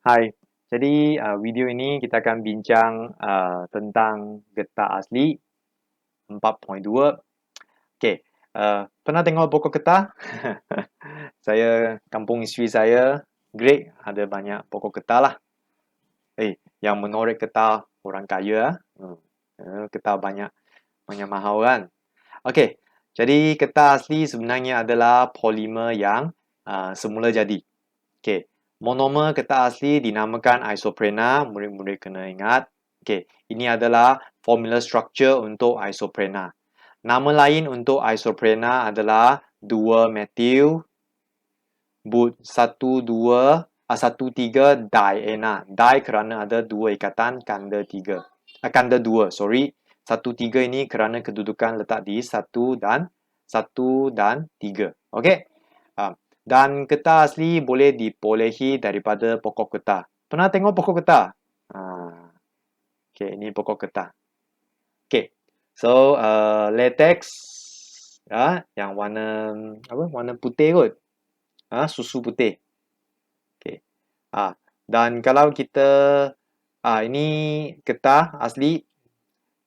Hai, jadi video ini kita akan bincang tentang getah asli 4.2. Okey, pernah tengok pokok getah? Kampung isteri saya, Great, ada banyak pokok getah lah. Yang menoreh getah orang kaya, getah banyak mahal kan? Okey, jadi getah asli sebenarnya adalah polimer yang semula jadi. Okey, monomer getah asli dinamakan isoprena, murid-murid kena ingat. Okey, ini adalah formula structure untuk isoprena. Nama lain untuk isoprena adalah 2-methyl but 1,3 diena. Di kerana ada dua ikatan kanda 3. Kanda 2, sorry. 1,3 ini kerana kedudukan letak di 1 dan 3. Okey. Dan getah asli boleh diperolehi daripada pokok getah. Pernah tengok pokok getah? Okey, ini pokok getah. Okey. So, latex yang warna apa? Warna putih kot. Susu putih. Okey. Dan kalau kita ini getah asli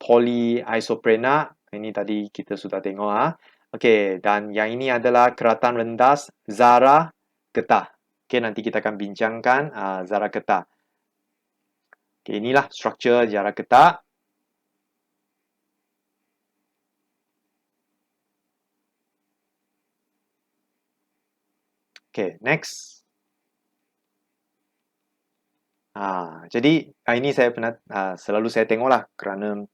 polyisoprena. Ini tadi kita sudah tengok Okey, dan yang ini adalah keratan rendas zarah getah. Okey, nanti kita akan bincangkan zarah getah. Okey, inilah struktur zarah getah. Okey, next. Jadi ini saya pernah selalu saya tengoklah kerana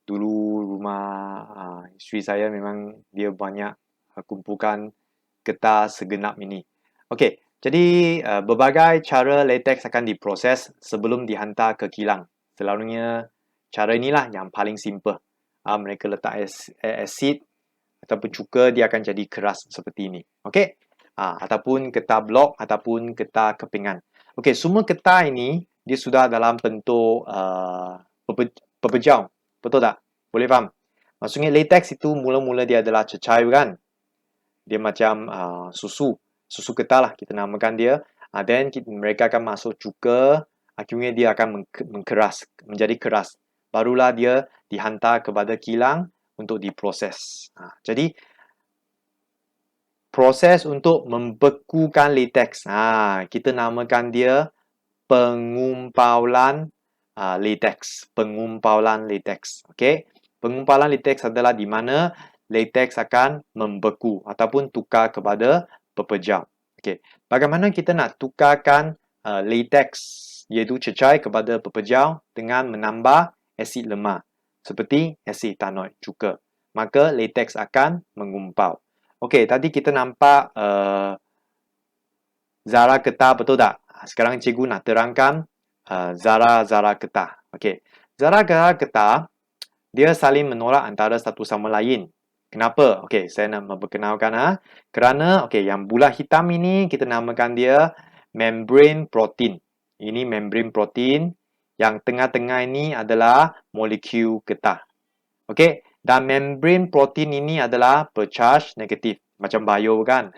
dulu rumah isteri saya memang dia banyak kumpulkan getah segenap ini. Okey, jadi berbagai cara latex akan diproses sebelum dihantar ke kilang. Selalunya cara inilah yang paling simple. Mereka letak asid ataupun cuka, dia akan jadi keras seperti ini. Okey? Ataupun getah blok ataupun getah kepingan. Okey, semua getah ini dia sudah dalam bentuk pepejau. Betul tak? Boleh faham? Maksudnya latex itu mula-mula dia adalah cecair kan? Dia macam susu getah lah kita namakan dia. Then mereka akan masuk cuka, akhirnya dia akan mengeras, menjadi keras. Barulah dia dihantar kepada kilang untuk diproses. Jadi proses untuk membekukan latex, kita namakan dia pengumpauan latex. Pengumpauan latex. Okey. Pengumpauan latex adalah di mana latex akan membeku ataupun tukar kepada pepejal. Okey. Bagaimana kita nak tukarkan latex iaitu cecair kepada pepejal dengan menambah asid lemah seperti asid etanoik cuka. Maka latex akan mengumpau. Okey, tadi kita nampak zarah getah, betul tak? Sekarang cikgu nak terangkan zarah-zarah getah. Okey. Zarah-zarah getah dia saling menolak antara satu sama lain. Kenapa? Okey, saya nak memperkenalkan kerana yang bulat hitam ini kita namakan dia membrane protein. Ini membrane protein, yang tengah-tengah ini adalah molekul getah. Okey, dan membrane protein ini adalah bercharge negatif, macam bio kan?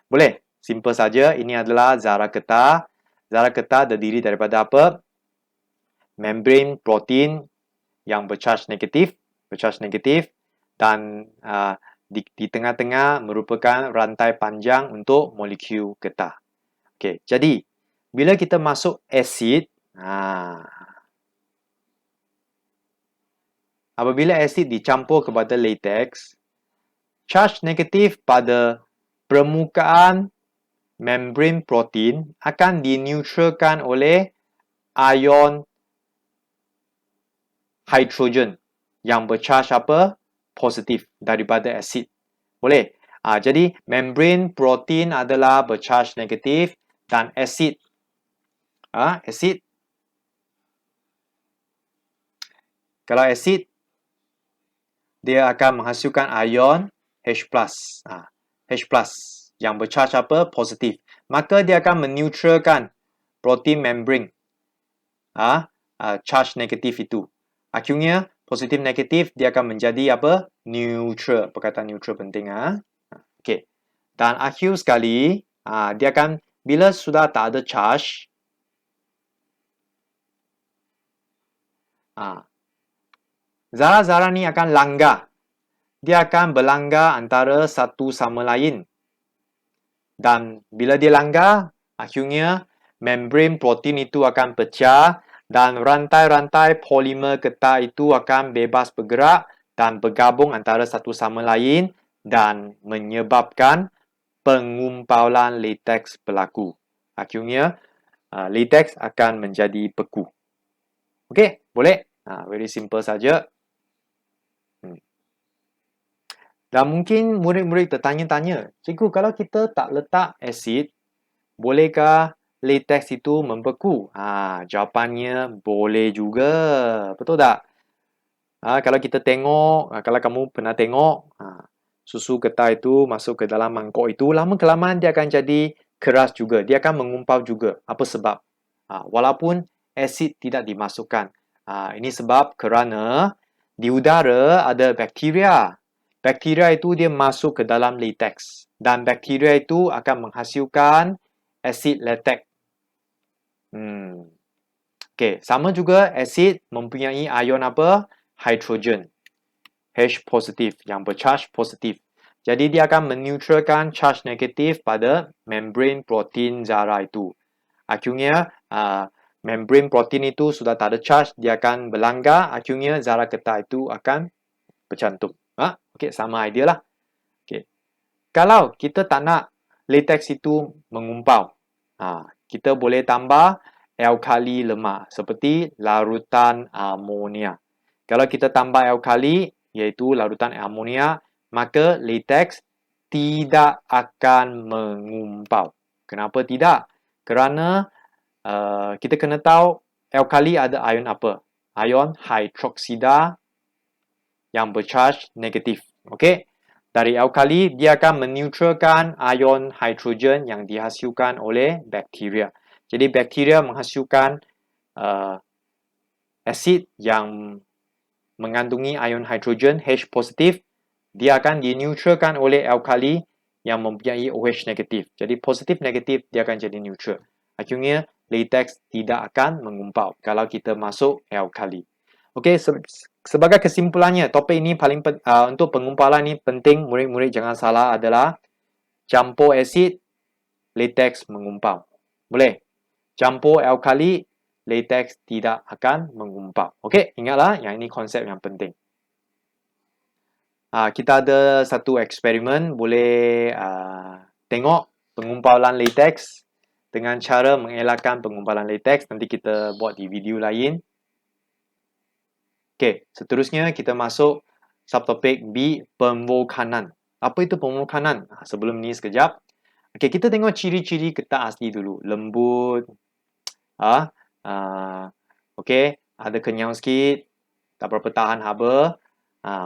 Boleh? Simple saja. Ini adalah zarah getah. Zarah getah terdiri daripada apa? Membrane protein yang bercharge negatif, dan di tengah-tengah merupakan rantai panjang untuk molekul getah. Okey, jadi bila kita masuk asid, apabila asid dicampur kepada latex, charge negatif pada permukaan membrane protein akan dineutralkan oleh ion hidrogen yang bercharge apa? Positif daripada asid. Boleh? Jadi membrane protein adalah bercharge negatif dan asid kalau asid dia akan menghasilkan ion H+. H+ yang bercharge apa? Positif. Maka dia akan meneutralkan protein membrane charge negatif itu. Akhirnya positif negatif dia akan menjadi apa? Neutral. Perkataan neutral penting Okey. Dan akhir sekali dia akan bila sudah tak ada charge, Zara-zara ni akan langgar. Dia akan berlanggar antara satu sama lain. Dan bila dia langgar, akhirnya membran protein itu akan pecah dan rantai-rantai polimer getah itu akan bebas bergerak dan bergabung antara satu sama lain dan menyebabkan pengumpulan latex berlaku. Akhirnya, latex akan menjadi beku. Okey, boleh? Very simple saja. Dan mungkin murid-murid tertanya-tanya, cikgu, kalau kita tak letak asid, bolehkah latex itu membeku? Jawapannya boleh juga. Betul tak? Kalau kita tengok, kalau kamu pernah tengok, susu getah itu masuk ke dalam mangkok itu, lama-kelamaan dia akan jadi keras juga. Dia akan mengumpal juga. Apa sebab? Walaupun asid tidak dimasukkan. Ini sebab kerana di udara ada bakteria. Bakteria itu dia masuk ke dalam latex. Dan bakteria itu akan menghasilkan asid latex. Okey, sama juga asid mempunyai ion apa? Hidrogen. H positif yang bercharge positif. Jadi dia akan meneutralkan charge negatif pada membran protein zara itu. Akhirnya membran protein itu sudah tak ada charge, dia akan berlanggar, akhirnya zara getah itu akan bercantum. Okey, sama idea lah. Okey. Kalau kita tak nak latex itu mengumpal, kita boleh tambah alkali lemak seperti larutan amonia. Kalau kita tambah alkali, iaitu larutan amonia, maka latex tidak akan mengumpal. Kenapa tidak? Kerana kita kena tahu alkali ada ion apa? Ion hidroksida yang bercharge negatif. Okey? Dari alkali, dia akan meneutralkan ion hidrogen yang dihasilkan oleh bakteria. Jadi, bakteria menghasilkan asid yang mengandungi ion hidrogen H positif. Dia akan dineutralkan oleh alkali yang mempunyai OH negatif. Jadi, positif negatif dia akan jadi neutral. Akhirnya, latex tidak akan mengumpal kalau kita masuk alkali. Okey, sebagai kesimpulannya, topik ini paling untuk pengumpalan ini penting, murid-murid jangan salah, adalah campur asid, latex mengumpal. Boleh? Campur alkali, latex tidak akan mengumpal. Okey, ingatlah yang ini konsep yang penting. Kita ada satu eksperimen, boleh tengok pengumpalan latex dengan cara mengelakkan pengumpalan latex. Nanti kita buat di video lain. Okey, seterusnya kita masuk subtopik B, pemvulkanan. Apa itu pemvulkanan? Sebelum ni sekejap. Okey, kita tengok ciri-ciri getah asli dulu. Lembut. Okey, ada kenyang sikit. Tak berapa tahan haba.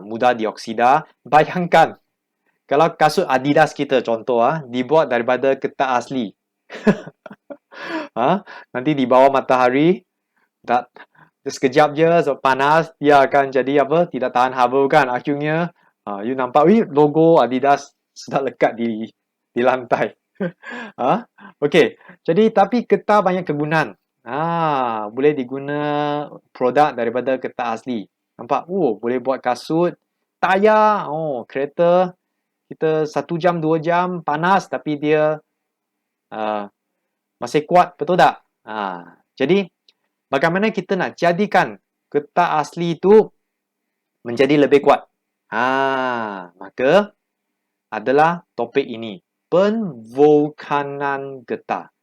Mudah dioksida. Bayangkan, kalau kasut Adidas kita contoh, dibuat daripada getah asli. Nanti di bawah matahari, sekejap je panas, dia akan jadi apa? Tidak tahan haba kan. Akhirnya you nampak logo Adidas sudah lekat di lantai. Okey. Jadi tapi getah banyak kegunaan. Boleh diguna produk daripada getah asli. Nampak? Boleh buat kasut, tayar, kereta. Kita 1 jam 2 jam panas tapi dia masih kuat, betul tak? Jadi bagaimana kita nak jadikan getah asli itu menjadi lebih kuat? Maka adalah topik ini, penvulkanan getah.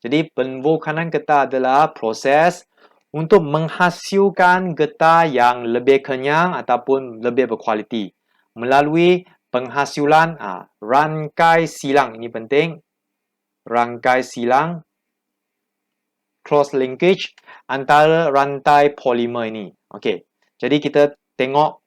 Jadi penvulkanan getah adalah proses untuk menghasilkan getah yang lebih kenyang ataupun lebih berkualiti melalui penghasilan rangkai silang. Ini penting, rangkai silang, cross linkage antara rantai polimer ini. Okey. Jadi kita tengok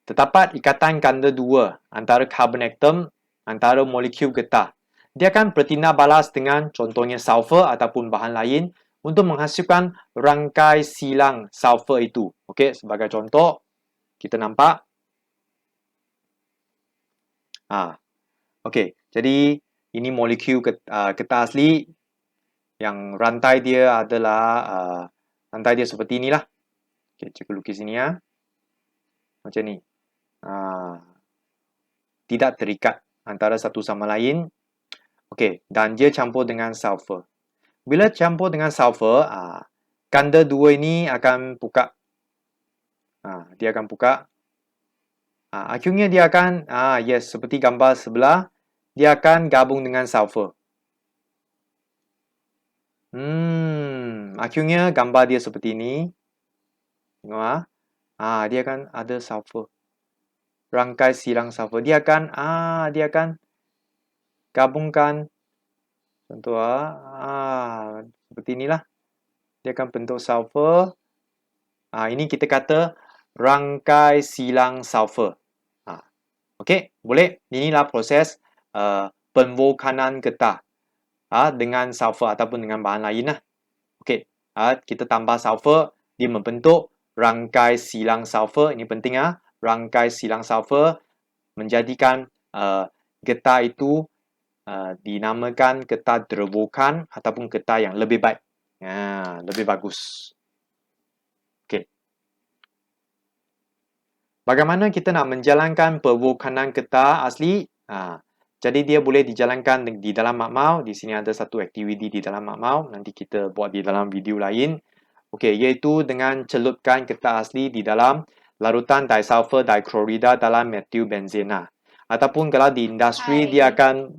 terdapat ikatan ganda 2 antara karbon atom antara molekul getah. Dia akan bertindak balas dengan contohnya sulfur ataupun bahan lain untuk menghasilkan rangkai silang sulfur itu. Okey, sebagai contoh kita nampak. Okey, jadi ini molekul getah asli yang rantai dia adalah rantai dia seperti inilah. Okey, cikgu lukis sini ya. Macam ni. Tidak terikat antara satu sama lain. Okey, dan dia campur dengan sulfur. Bila campur dengan sulfur, kanda dua ini akan buka. Dia akan buka. Akhirnya dia akan, yes, seperti gambar sebelah, dia akan gabung dengan sulfur. Akhirnya gambar dia seperti ini. Tengok dia akan ada sulfur. Rangkai silang sulfur. Dia akan gabungkan. Contoh seperti inilah. Dia akan bentuk sulfur. Ini kita kata rangkai silang sulfur. Okey, boleh. Inilah proses pemvulkanan getah dengan sulfur ataupun dengan bahan lain lah. Okey, kita tambah sulfur, dia membentuk rangkai silang sulfur. Ini penting rangkai silang sulfur menjadikan getah itu dinamakan getah dervokan ataupun getah yang lebih baik. Lebih bagus. Okey. Bagaimana kita nak menjalankan pemvulkanan getah asli? Jadi dia boleh dijalankan di dalam makmau. Di sini ada satu aktiviti di dalam makmau. Nanti kita buat di dalam video lain. Okey, iaitu dengan celupkan getah asli di dalam larutan disulfur diklorida dalam metilbenzena. Ataupun kalau di industri dia akan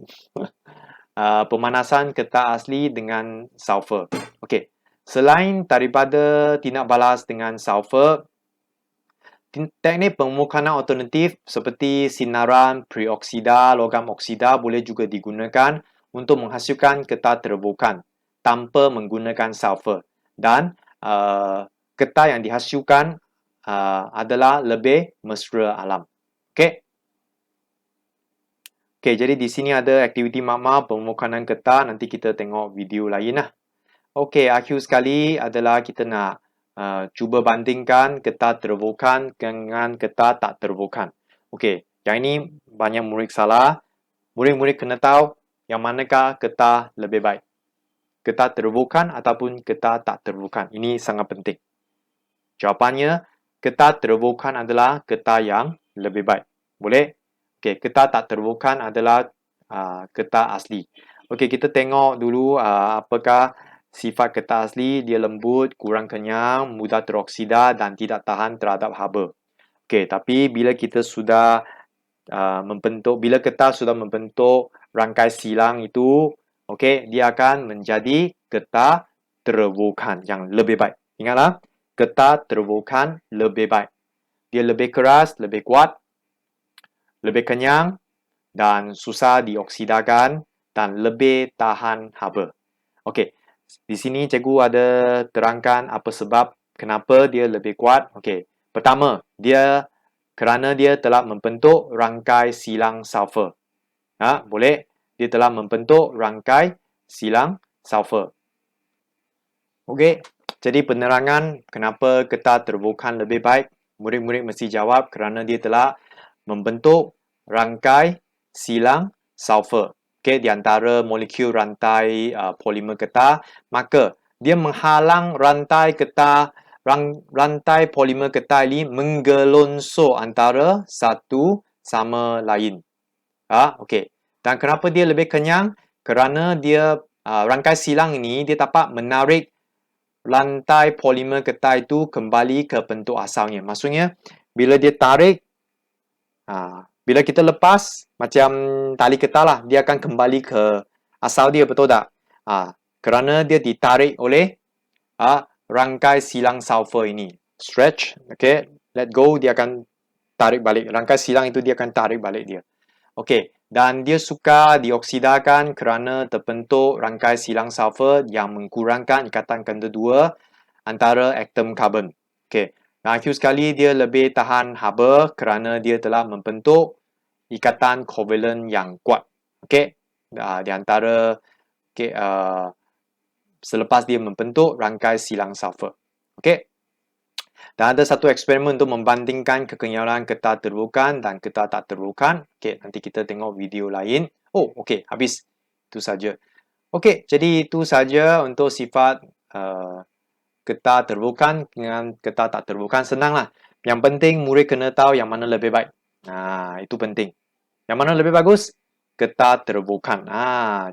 pemanasan getah asli dengan sulfur. Okey. Selain daripada tindak balas dengan sulfur, teknik pemvulkanan alternatif seperti sinaran preoksida, logam oksida boleh juga digunakan untuk menghasilkan getah tervulkan tanpa menggunakan sulfur. Dan getah yang dihasilkan adalah lebih mesra alam. Okey. Okey, jadi di sini ada aktiviti makmau pemvulkanan getah. Nanti kita tengok video lain lah. Okey, akhir sekali adalah kita nak cuba bandingkan getah tervulkan dengan getah tak tervulkan. Okey, yang ini banyak murid salah. Murid-murid kena tahu yang manakah getah lebih baik. Getah tervulkan ataupun getah tak tervulkan. Ini sangat penting. Jawapannya, getah tervulkan adalah getah yang lebih baik. Boleh? Okey, getah tak tervulkan adalah getah asli. Okey, kita tengok dulu apakah sifat getah asli. Dia lembut, kurang kenyang, mudah teroksida dan tidak tahan terhadap haba. Okey, tapi bila kita sudah bila getah sudah membentuk rangkai silang itu, okey, dia akan menjadi getah tervulkan yang lebih baik. Ingatlah, getah tervulkan lebih baik. Dia lebih keras, lebih kuat, lebih kenyang dan susah dioksidakan dan lebih tahan haba. Okey, di sini cikgu ada terangkan apa sebab kenapa dia lebih kuat. Okey, pertama, kerana dia telah membentuk rangkai silang sulfur. Boleh? Dia telah membentuk rangkai silang sulfur. Okey, jadi penerangan kenapa getah tervulkan lebih baik, murid-murid mesti jawab kerana dia telah membentuk rangkai silang sulfur. Okey, di antara molekul rantai polimer getah, maka dia menghalang rantai polimer getah ini menggelonsor antara satu sama lain. Okey. Dan kenapa dia lebih kenyang? Kerana dia rangkai silang ini dia dapat menarik rantai polimer getah itu kembali ke bentuk asalnya. Maksudnya, bila dia tarik, bila kita lepas, macam tali getah lah, dia akan kembali ke asal dia, betul tak? Kerana dia ditarik oleh rangkai silang sulfur ini. Stretch, okay, let go, dia akan tarik balik. Rangkai silang itu dia akan tarik balik dia. Okey, dan dia suka dioksidakan kerana terbentuk rangkai silang sulfur yang mengkurangkan ikatan kanda dua antara atom karbon. Okey, dan akhir sekali dia lebih tahan haba kerana dia telah membentuk ikatan kovalen yang kuat. Okey, di antara selepas dia membentuk rangkai silang sulfur. Okey. Dan ada satu eksperimen untuk membandingkan kekenyalan getah tervulkan dan getah tak tervulkan. Okey, nanti kita tengok video lain. Okey, habis. Itu saja. Okey, jadi itu saja untuk sifat kata terbukan dengan kata tak terbukan senang lah. Yang penting murid kena tahu yang mana lebih baik. Nah, itu penting. Yang mana lebih bagus? Kata terbukan.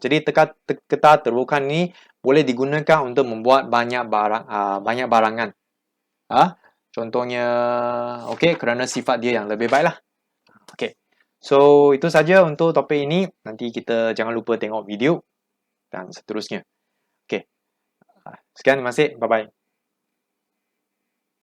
Jadi kata terbukan ni boleh digunakan untuk membuat banyak barangan. Contohnya, okey, kerana sifat dia yang lebih baik lah. Okey. So, itu saja untuk topik ini. Nanti kita jangan lupa tengok video dan seterusnya. Okey. Sekian, terima kasih. Bye-bye.